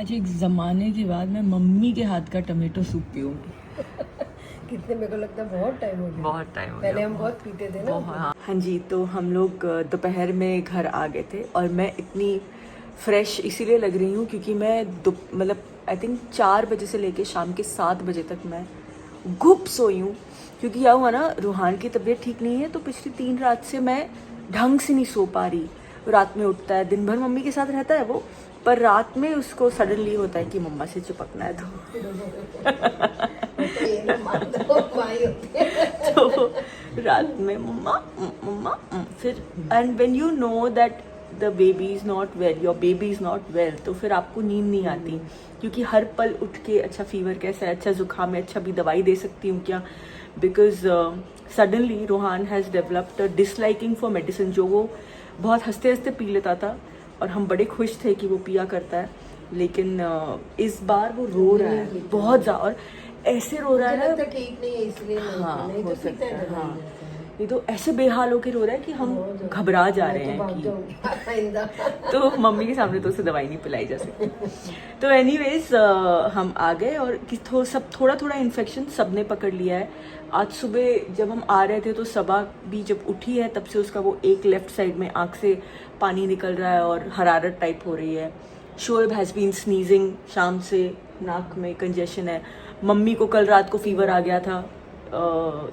आज एक ज़माने के बाद मैं मम्मी के हाथ का टमेटो सूप पीऊँगी। कितने, मेरे को लगता है बहुत टाइम हो गया। बहुत टाइम हो पहले गया। हम बहुत पीते थे ना। हाँ जी, तो हम लोग दोपहर में घर आ गए थे और मैं इतनी फ्रेश इसीलिए लग रही हूँ क्योंकि मैं मतलब आई थिंक 4 बजे से लेके शाम के 7 बजे तक मैं गुप सोई हूँ। क्योंकि क्या हुआ ना, रूहान की तबीयत ठीक नहीं है तो पिछली 3 रात से मैं ढंग से नहीं सो पा रही। रात में उठता है, दिन भर मम्मी के साथ रहता है वो, पर रात में उसको सडनली होता है कि मम्मा से चिपकना है तो रात में मम्मा मम्मा फिर, and when you know that the baby is not well, your baby is not well, तो फिर आपको नींद नहीं आती क्योंकि हर पल उठ के अच्छा फीवर कैसा है, अच्छा जुकाम है, अच्छा भी दवाई दे सकती हूँ क्या, because suddenly Rohan has developed a disliking for medicine, जो वो बहुत हंसते हंसते पी लेता था और हम बड़े खुश थे कि वो पिया करता है, लेकिन इस बार वो रो रहा है बहुत ज़्यादा और ऐसे रो रहा है ना, ठीक नहीं है इसलिए। हाँ नहीं हो तो सकता है, हाँ हाँ ये तो ऐसे बेहाल होके रो रहा है कि हम घबरा जा रहे हैं कि तो मम्मी के सामने तो उसे दवाई नहीं पिलाई जा सकती। तो एनीवेज हम आ गए और सब थोड़ा थोड़ा इन्फेक्शन सबने पकड़ लिया है। आज सुबह जब हम आ रहे थे तो सबा भी जब उठी है तब से उसका वो एक लेफ्ट साइड में आँख से पानी निकल रहा है और हरारत टाइप हो रही है। शोएब हैज़ बीन स्नीजिंग शाम से, नाक में कंजेशन है। मम्मी को कल रात को फीवर आ गया था,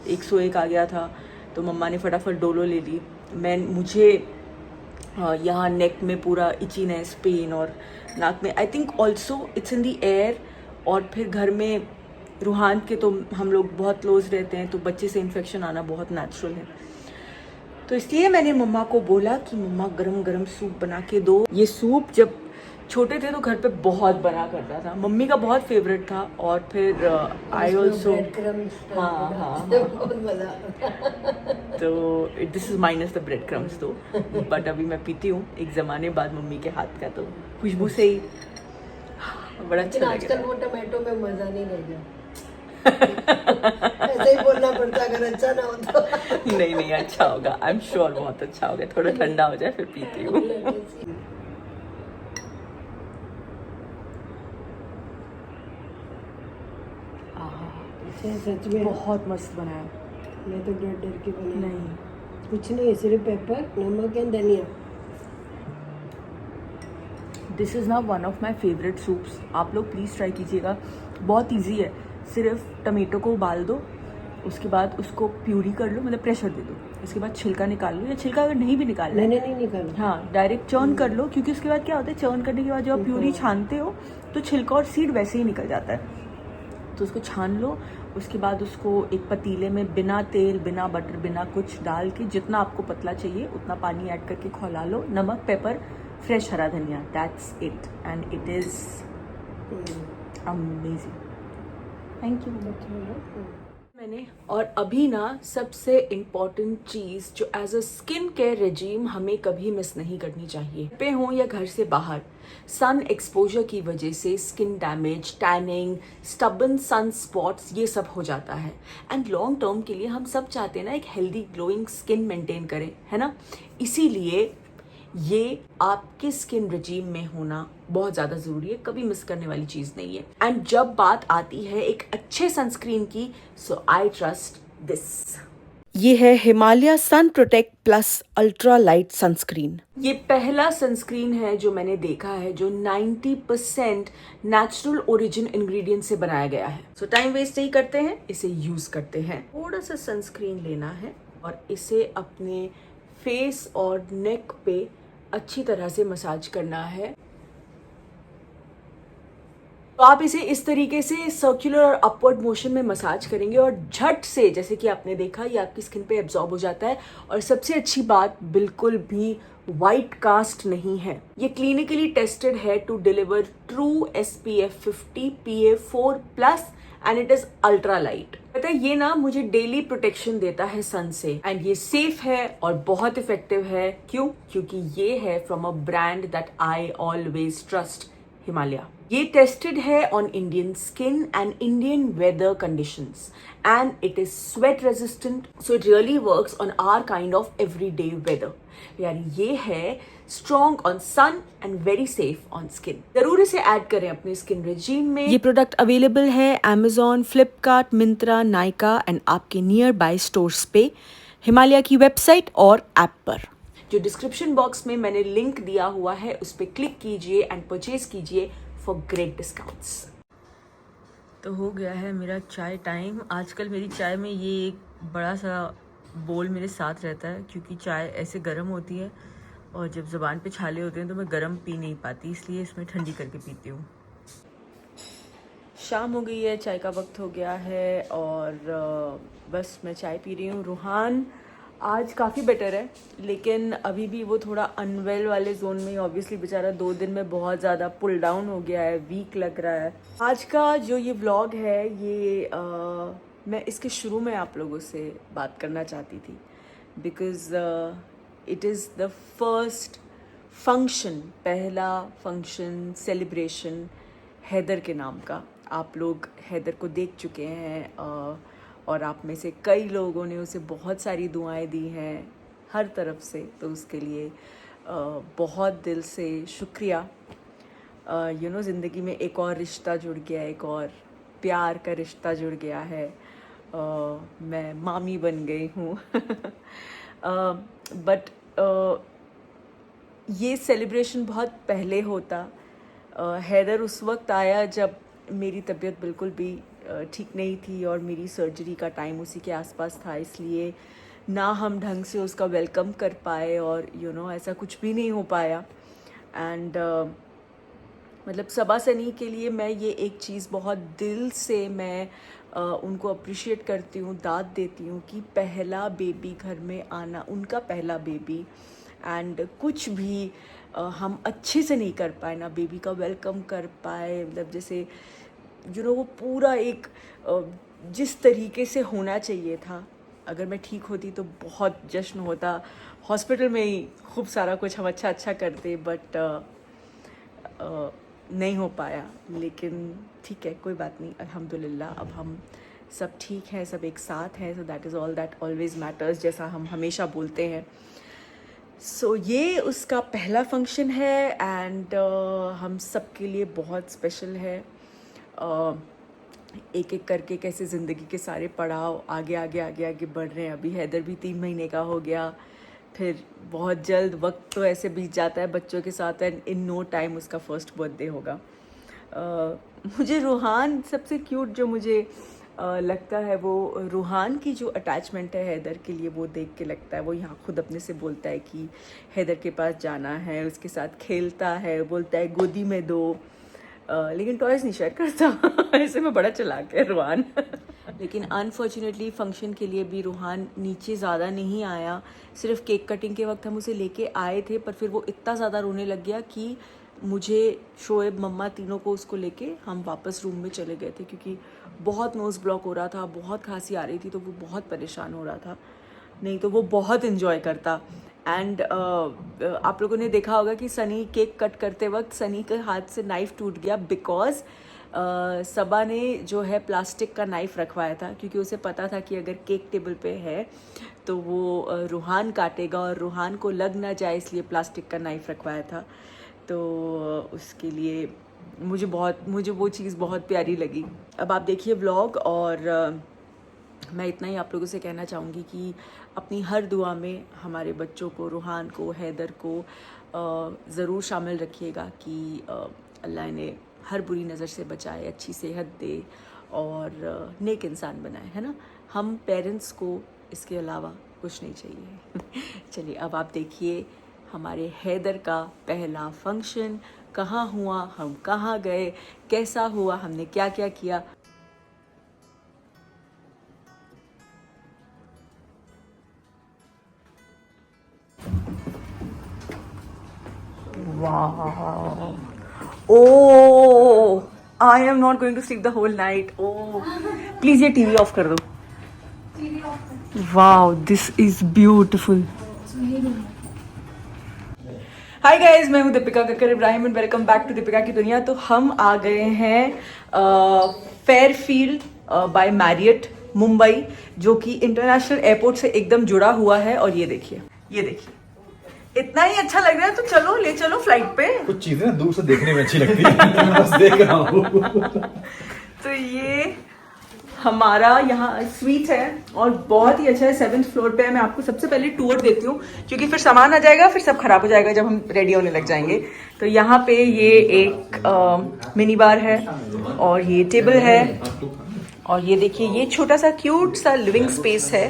101 आ गया था, तो मम्मा ने फटाफट डोलो ले ली। मुझे यहाँ नेक में पूरा इचीनेस, पेन और नाक में, I think also it's in the air. और फिर घर में रूहान के तो हम लोग बहुत क्लोज रहते हैं तो बच्चे से इन्फेक्शन आना बहुत नेचुरल है। तो इसलिए मैंने मम्मा को बोला कि मम्मा गरम गरम सूप बना के दो। ये सूप जब छोटे थे तो घर पे बहुत बना करता था, मम्मी का बहुत फेवरेट था। और फिर आई ऑल्सो, हाँ हाँ तो this is minus the bread crumbs तो, बट अभी मैं पीती हूँ एक ज़माने बाद मम्मी के हाथ का, तो खुशबू से ही बड़ा अच्छा लग रहा है। आजकल वो टमाटो में मजा नहीं रह गया। ऐसे ही बोलना पड़ता अगर अच्छा ना हो तो। नहीं नहीं अच्छा होगा, आई एम श्योर बहुत अच्छा होगा। थोड़ा ठंडा हो जाए फिर पीती हूँ। सच में बहुत मस्त बना है। मैं तो डर डर के बनी। नहीं कुछ नहीं, सिर्फ पेपर, नमक एंड धनिया। दिस इज़ ना one of my favourite soups, आप लोग प्लीज़ ट्राई कीजिएगा। बहुत इजी है, सिर्फ टमेटो को उबाल दो, उसके बाद उसको प्यूरी कर लो, मतलब प्रेशर दे दो, उसके बाद छिलका निकाल लो, या छिलका अगर नहीं भी निकालना है, मैंने नहीं निकाला, हाँ डायरेक्ट चर्न कर लो, क्योंकि उसके बाद क्या होता है, चर्न करने के बाद जब आप प्यूरी छानते हो तो छिलका और सीड वैसे ही निकल जाता है। तो उसको छान लो, उसके बाद उसको एक पतीले में बिना तेल, बिना बटर, बिना कुछ डाल के, जितना आपको पतला चाहिए उतना पानी ऐड करके खौला लो, नमक, पेपर, फ्रेश हरा धनिया, that's it and it is amazing. Thank you मैंने। और अभी ना सबसे इम्पॉर्टेंट चीज़ जो as a skin care regime हमें कभी मिस नहीं करनी चाहिए, पे हो या घर से बाहर, सन एक्सपोजर की वजह से skin damage, tanning, stubborn sun spots, ये सब हो जाता है। एंड लॉन्ग टर्म के लिए हम सब चाहते हैं ना एक हेल्दी ग्लोइंग स्किन मेंटेन करें, है ना। इसीलिए ये आपके स्किन रेजीम में होना बहुत ज़्यादा ज़रूरी है, कभी मिस करने वाली चीज़ नहीं है। एंड जब बात आती है एक अच्छे सनस्क्रीन की, सो आई ट्रस्ट दिस। ये है Himalaya sun protect plus ultra light sunscreen. ये पहला सनस्क्रीन है जो मैंने देखा है जो 90% नेचुरल ओरिजिन इंग्रेडिएंट से बनाया गया है। सो टाइम वेस्ट नहीं करते हैं, इसे यूज करते हैं। थोड़ा सा सनस्क्रीन लेना है और इसे अपने फेस और नेक पे अच्छी तरह से मसाज करना है। तो आप इसे इस तरीके से सर्कुलर और अपवर्ड मोशन में मसाज करेंगे और झट से, जैसे कि आपने देखा, ये आपकी स्किन पे एब्जॉर्ब हो जाता है। और सबसे अच्छी बात, बिल्कुल भी वाइट कास्ट नहीं है। ये क्लिनिकली टेस्टेड है to deliver true SPF 50 PA4+ and it is ultra light. पता है, ये ना मुझे डेली प्रोटेक्शन देता है सन से, एंड ये सेफ है और बहुत इफेक्टिव है। क्यों? क्योंकि ये है from a brand that I always trust, Himalaya. ये टेस्टेड है on Indian skin and Indian weather conditions and it is sweat resistant, so it really works on our kind of everyday weather. यानी ये है strong on sun and very safe on skin. जरूर इसे add करें अपने skin regime में। ये product available है Amazon, फ्लिपकार्ट, मिंत्रा, नायका एंड आपके नियर बाय स्टोर्स पे, हिमालय की वेबसाइट और ऐप पर। जो डिस्क्रिप्शन बॉक्स में मैंने लिंक दिया हुआ है उस पर क्लिक कीजिए एंड परचेज कीजिए फॉर ग्रेट डिस्काउंट्स। तो हो गया है मेरा चाय टाइम। आजकल मेरी चाय में ये एक बड़ा सा बोल मेरे साथ रहता है, क्योंकि चाय ऐसे गर्म होती है और जब ज़ुबान पे छाले होते हैं तो मैं गर्म पी नहीं पाती, इसलिए इसमें ठंडी करके पीती हूँ। शाम हो गई है, चाय का वक्त हो गया है और बस मैं चाय पी रही हूँ। रूहान आज काफ़ी बेटर है, लेकिन अभी भी वो थोड़ा अनवेल वाले जोन में ही। ऑब्वियसली बेचारा 2 दिन में बहुत ज़्यादा पुल डाउन हो गया है, वीक लग रहा है। आज का जो ये व्लॉग है ये मैं इसके शुरू में आप लोगों से बात करना चाहती थी, because it is the first function, पहला फंक्शन सेलिब्रेशन हैदर के नाम का। आप लोग हैदर को देख चुके हैं और आप में से कई लोगों ने उसे बहुत सारी दुआएं दी हैं हर तरफ से, तो उसके लिए बहुत दिल से शुक्रिया। ज़िंदगी में एक और रिश्ता जुड़ गया, एक और प्यार का रिश्ता जुड़ गया है। मैं मामी बन गई हूँ। बट ये सेलिब्रेशन बहुत पहले होता। हैदर उस वक्त आया जब मेरी तबीयत बिल्कुल भी ठीक नहीं थी और मेरी सर्जरी का टाइम उसी के आसपास था, इसलिए ना हम ढंग से उसका वेलकम कर पाए और ऐसा कुछ भी नहीं हो पाया। एंड मतलब सबा सनी के लिए मैं ये एक चीज़ बहुत दिल से मैं उनको अप्रिशिएट करती हूँ, दाद देती हूँ कि पहला बेबी घर में आना, उनका पहला बेबी, एंड कुछ भी हम अच्छे से नहीं कर पाए, ना बेबी का वेलकम कर पाए, मतलब जैसे वो पूरा एक जिस तरीके से होना चाहिए था। अगर मैं ठीक होती तो बहुत जश्न होता, हॉस्पिटल में ही खूब सारा कुछ हम अच्छा करते, बट नहीं हो पाया। लेकिन ठीक है, कोई बात नहीं, अल्हम्दुलिल्लाह अब हम सब ठीक हैं, सब एक साथ हैं, so that is all that always matters, जैसा हम हमेशा बोलते हैं। सो ये उसका पहला फंक्शन है एंड हम सब के लिए बहुत स्पेशल है। एक एक करके कैसे ज़िंदगी के सारे पड़ाव आगे आगे आगे आगे बढ़ रहे हैं। अभी हैदर भी 3 महीने का हो गया, फिर बहुत जल्द वक्त तो ऐसे बीत जाता है बच्चों के साथ, एंड इन नो टाइम उसका फर्स्ट बर्थडे होगा। मुझे रूहान सबसे क्यूट जो मुझे लगता है, वो रूहान की जो अटैचमेंट है हैदर के लिए, वो देख के लगता है। वो यहाँ खुद अपने से बोलता है कि हैदर के पास जाना है, उसके साथ खेलता है, बोलता है गोदी में दो, लेकिन टॉयज़ नहीं शेयर करता। ऐसे में बड़ा चालाक है रूहान। लेकिन अनफॉर्चुनेटली फंक्शन के लिए भी रूहान नीचे ज़्यादा नहीं आया। सिर्फ केक कटिंग के वक्त हम उसे लेके आए थे, पर फिर वो इतना ज़्यादा रोने लग गया कि मुझे, शोएब, मम्मा, तीनों को उसको लेके हम वापस रूम में चले गए थे, क्योंकि बहुत नोज़ ब्लॉक हो रहा था, बहुत खांसी आ रही थी, तो वो बहुत परेशान हो रहा था। नहीं तो वो बहुत इन्जॉय करता। एंड आप लोगों ने देखा होगा कि सनी केक कट करते वक्त सनी के हाथ से नाइफ़ टूट गया, बिकॉज सबा ने जो है प्लास्टिक का नाइफ़ रखवाया था, क्योंकि उसे पता था कि अगर केक टेबल पे है तो वो रूहान काटेगा और रूहान को लग ना जाए, इसलिए प्लास्टिक का नाइफ़ रखवाया था। तो उसके लिए मुझे वो चीज़ बहुत प्यारी लगी। अब आप देखिए व्लॉग, और मैं इतना ही आप लोगों से कहना चाहूँगी कि अपनी हर दुआ में हमारे बच्चों को, रूहान को, हैदर को ज़रूर शामिल रखिएगा कि अल्लाह इन्हें हर बुरी नज़र से बचाए, अच्छी सेहत दे और नेक इंसान बनाए, है ना। हम पेरेंट्स को इसके अलावा कुछ नहीं चाहिए। चलिए अब आप देखिए हमारे हैदर का पहला फंक्शन कहाँ हुआ, हम कहाँ गए, कैसा हुआ, हमने क्या क्या किया। Wow. Oh, I am not going to sleep the whole night. Oh, please ये TV off कर दो. Wow, this is beautiful. Hi guys, मैं हूँ Deepika Kakkar Ibrahim and welcome back to Deepika की दुनिया। तो हम आ गए हैं फेयरफील्ड बाय मैरियट मुंबई, जो कि इंटरनेशनल एयरपोर्ट से एकदम जुड़ा हुआ है। और ये देखिए इतना ही अच्छा लग रहा है, तो चलो ले चलो फ्लाइट पे। कुछ चीजें ना दूर से देखने में अच्छी लगती है। मैं बस देख रहा हूँ। तो ये हमारा यहाँ स्वीट है और बहुत ही अच्छा है। 7th फ्लोर पे है। मैं आपको सबसे पहले टूर देती हूँ, क्योंकि फिर सामान आ जाएगा, फिर सब खराब हो जाएगा जब हम रेडी होने लग जाएंगे। तो यहाँ पे ये एक मिनी बार है और ये टेबल है और ये देखिए ये छोटा सा क्यूट सा लिविंग स्पेस है।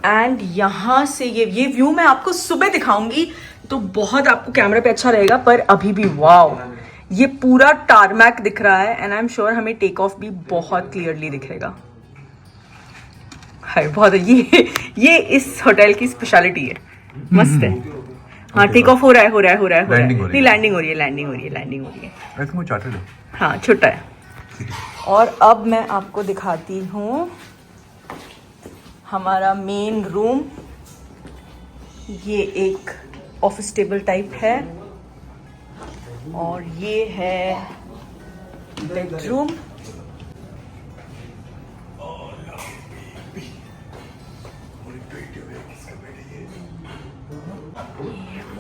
एंड यहाँ से ये व्यू मैं आपको सुबह दिखाऊंगी, तो बहुत आपको कैमरे पे अच्छा रहेगा। पर अभी भी वाओ, ये पूरा टारमैक दिख रहा है एंड आई एम श्योर हमें टेक ऑफ भी बहुत क्लियरली दिखेगा। हाय बहुत ये इस होटल की स्पेशलिटी है, मस्त है। हाँ टेक ऑफ हो रहा है नहीं लैंडिंग हो रही है। हाँ छोटा है। और अब मैं आपको दिखाती हूँ हमारा मेन रूम। ये एक ऑफिस टेबल टाइप है और ये है बेडरूम।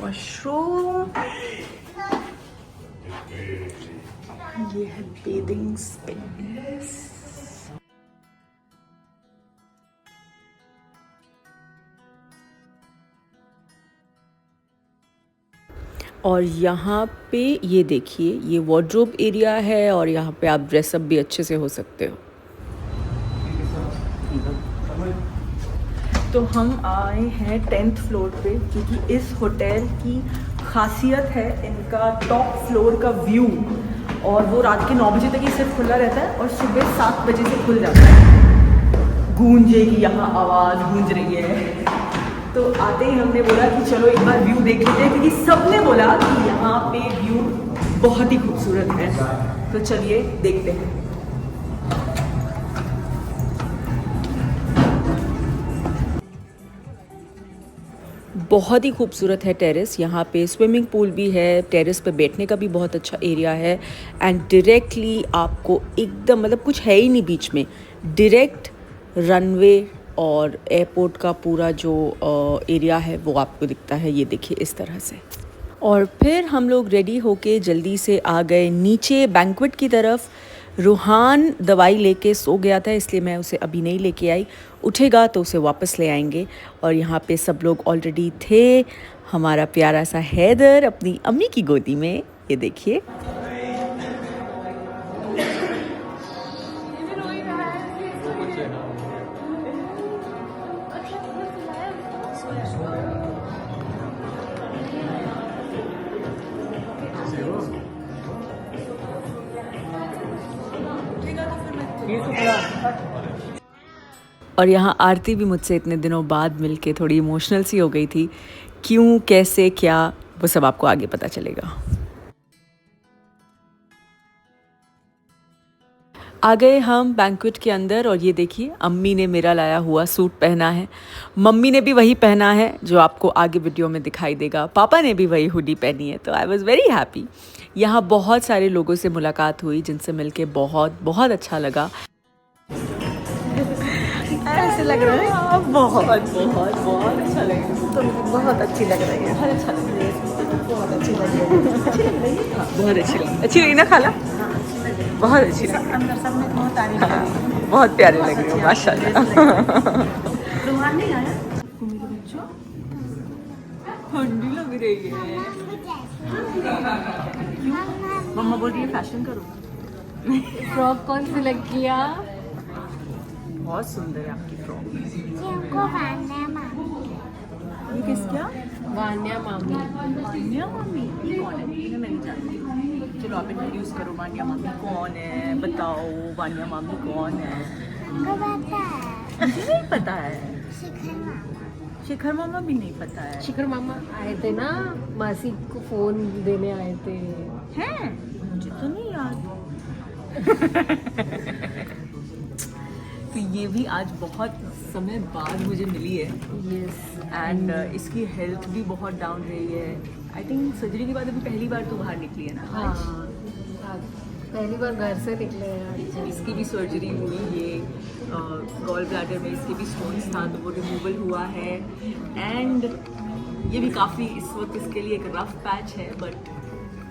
वॉशरूम, ये है बेडिंग स्पेस। और यहाँ पे ये देखिए ये वार्डरोब एरिया है और यहाँ पे आप ड्रेसअप भी अच्छे से हो सकते हो। तो हम आए हैं 10th फ्लोर पे, क्योंकि इस होटल की खासियत है इनका टॉप फ्लोर का व्यू। और वो रात के 9 बजे तक ही सिर्फ खुला रहता है और सुबह 7 बजे से खुल जाता है। गूंजेगी यहाँ आवाज़ गूंज रही है। तो आते ही हमने बोला कि चलो एक बार व्यू देख लेते हैं, क्योंकि सबने बोला कि यहाँ पे व्यू बहुत ही खूबसूरत है। तो चलिए देखते हैं। बहुत ही खूबसूरत है टेरेस। यहाँ पे स्विमिंग पूल भी है, टेरेस पे बैठने का भी बहुत अच्छा एरिया है। एंड डायरेक्टली आपको एकदम मतलब कुछ है ही नहीं बीच में, डायरेक्ट रनवे और एयरपोर्ट का पूरा जो एरिया है वो आपको दिखता है। ये देखिए इस तरह से। और फिर हम लोग रेडी होके जल्दी से आ गए नीचे बैंक्वेट की तरफ। रूहान दवाई लेके सो गया था, इसलिए मैं उसे अभी नहीं लेके आई। उठेगा तो उसे वापस ले आएंगे। और यहाँ पे सब लोग ऑलरेडी थे। हमारा प्यारा सा हैदर अपनी अम्मी की गोदी में, ये देखिए। और यहाँ आरती भी मुझसे इतने दिनों बाद मिलके थोड़ी इमोशनल सी हो गई थी। क्यों, कैसे, क्या, वो सब आपको आगे पता चलेगा। आ गए हम बैंक्वेट के अंदर और ये देखिए अम्मी ने मेरा लाया हुआ सूट पहना है। मम्मी ने भी वही पहना है जो आपको आगे वीडियो में दिखाई देगा। पापा ने भी वही हुडी पहनी है। तो आई वॉज़ वेरी हैप्पी। यहाँ बहुत सारे लोगों से मुलाकात हुई जिनसे मिलके बहुत बहुत अच्छा लगा। ऐसे लग रहा है बहुत बहुत बहुत अच्छा लग रहा है। तो बहुत अच्छी लग रही है, बहुत अच्छा लग रही है, बहुत अच्छी लग रही है, अच्छी लग रही है। हाँ बहुत अच्छी लगी ना खाला, बहुत अच्छी लगी। अंदर सब में बहुत तारीफ है, बहुत प्यारे लग रही हो माशाल्लाह। रुहान नहीं आया मेरे बच्चों, ठंडी लग रही है। मम्मा बोल रही है फैशन करो। फ्रॉक कौन सिलेक्ट किया? बहुत सुंदर है आपकी फ्रॉक। ये किसका? वान्या मामी। वान्या मामी ये कौन है? ये मैं नहीं जानती। चलो आप इंट्रोड्यूस करो, वान्या मामी कौन है, बताओ वान्या मामी कौन है। मुझे नहीं पता है। शिखर मामा भी नहीं पता है। शिखर मामा आए थे ना, मासी को फोन देने आए थे। हैं? मुझे तो नहीं याद। तो ये भी आज बहुत समय बाद मुझे मिली है। यस। एंड इसकी हेल्थ भी बहुत डाउन रही है। आई थिंक सर्जरी के बाद अभी पहली बार तो बाहर निकली है ना हाँ पहली बार घर से निकले हैं। इसकी भी सर्जरी हुई, ये गॉल ब्लैडर में इसके भी स्टोन्स था तो वो रिमूवल हुआ है। एंड ये भी काफ़ी इस वक्त इसके लिए एक रफ पैच है, but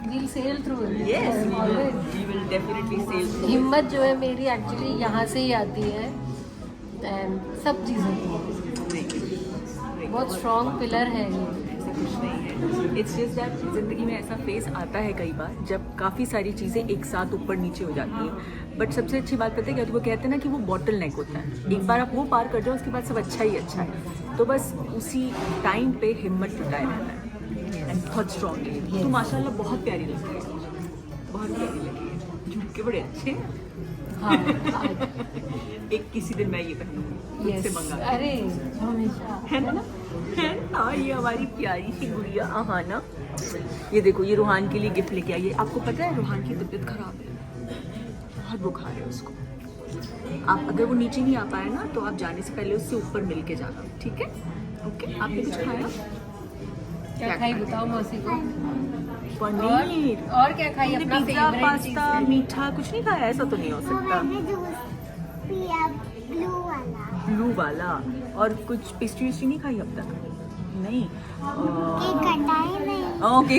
We'll sail through it. yes Always. we will definitely sail through it. हिम्मत जो है मेरी एक्चुअली यहाँ से ही आती है एंड सब चीज़ें बहुत स्ट्रॉन्ग पिलर है ये। ऐसा कुछ नहीं है, इट्स जस्ट दैट ज़िंदगी में ऐसा फेस आता है कई बार जब काफ़ी सारी चीज़ें एक साथ ऊपर नीचे हो जाती हैं। बट सबसे अच्छी बात पता है क्या, तो वो कहते हैं ना कि वो बॉटल नेक होता है, एक बार आप वो पार कर जाओ उसके बाद सब अच्छा ही अच्छा है। तो बस उसी टाइम पे हिम्मत जुटाए रहना है एंड बहुत स्ट्रॉन्ग है। तो माशाल्लाह बहुत प्यारी लग रही है, बहुत प्यारी लगी है, झुमके बड़े अच्छे हैं। हाँ एक किसी दिन मैं ये पहनूंगी, खुद से मंगा के। अरे हमेशा है ना, है ना, ये हमारी प्यारी सी गुड़िया आहाना। ये देखो ये रूहान के लिए गिफ्ट लेके आई है। आपको पता है रूहान की तबीयत खराब है, बहुत बुखार है उसको। आप अगर वो नीचे नहीं आ पाए ना तो आप जाने से पहले उससे ऊपर मिल के जाना, ठीक है? ओके, आपने कुछ खाया? क्या खाई बताओ मौसी को। पनीर और क्या खाई आपने अपना पिज्जा पास्ता मीठा कुछ नहीं खाया? ऐसा तो नहीं हो सकता। ब्लू वाला और कुछ पेस्ट्री वेस्ट्री नहीं खाई अब तक? नहीं ओके।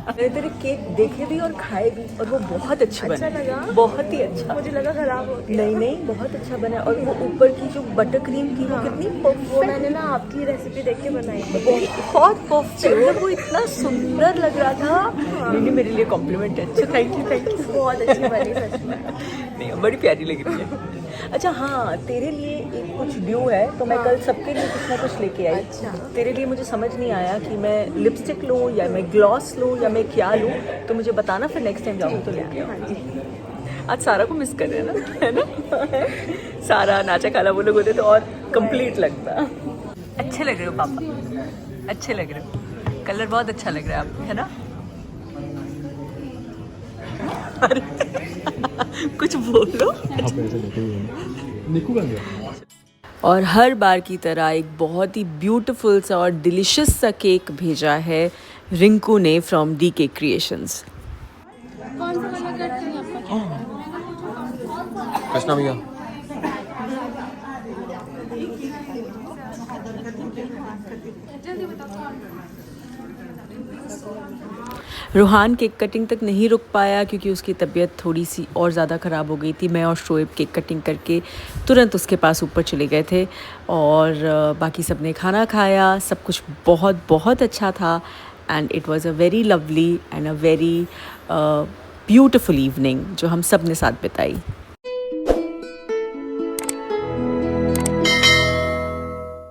मैंने तेरे केक देखे भी और खाए भी और वो बहुत अच्छे बने। लगा? बहुत ही अच्छा। मुझे लगा खराब हो गया। नहीं बहुत अच्छा बना। और वो ऊपर की जो बटर क्रीम थी वो कितनी परफेक्ट। वो मैंने ना आपकी रेसिपी देख के बनाई, बहुत परफेक्ट। वो इतना सुंदर लग रहा था। नहीं मेरे लिए कॉम्प्लीमेंट है। अच्छा थैंक यू बहुत अच्छी बनी सच में। नहीं बड़ी प्यारी लग रही है। अच्छा हाँ, तेरे लिए एक कुछ ड्यू है तो मैं कल सबके लिए कुछ ना कुछ लेके आई। अच्छा। तेरे लिए मुझे समझ नहीं आया कि मैं लिपस्टिक लूँ या मैं ग्लॉस लूँ या मैं क्या लूँ, तो मुझे बताना, फिर नेक्स्ट टाइम जाऊँ तो लेके आऊँ। आज सारा को मिस कर रहे हैं ना, है ना? सारा नाचा खाला वो लोग होते तो और कंप्लीट लगता। अच्छे लग रहे हो पापा, अच्छे लग रहे हो, कलर बहुत अच्छा लग रहा है आपको, है ना? कुछ बोलो। और हर बार की तरह एक बहुत ही ब्यूटीफुल सा और डिलीशियस सा केक भेजा है रिंकू ने फ्रॉम DK क्रिएशंस। कृष्णा भैया रूहान केक कटिंग तक नहीं रुक पाया क्योंकि उसकी तबीयत थोड़ी सी और ज़्यादा ख़राब हो गई थी। मैं और शोएब केक कटिंग करके तुरंत उसके पास ऊपर चले गए थे और बाकी सब ने खाना खाया। सब कुछ बहुत बहुत अच्छा था and it was a very lovely and a very beautiful evening जो हम सब ने साथ बिताई।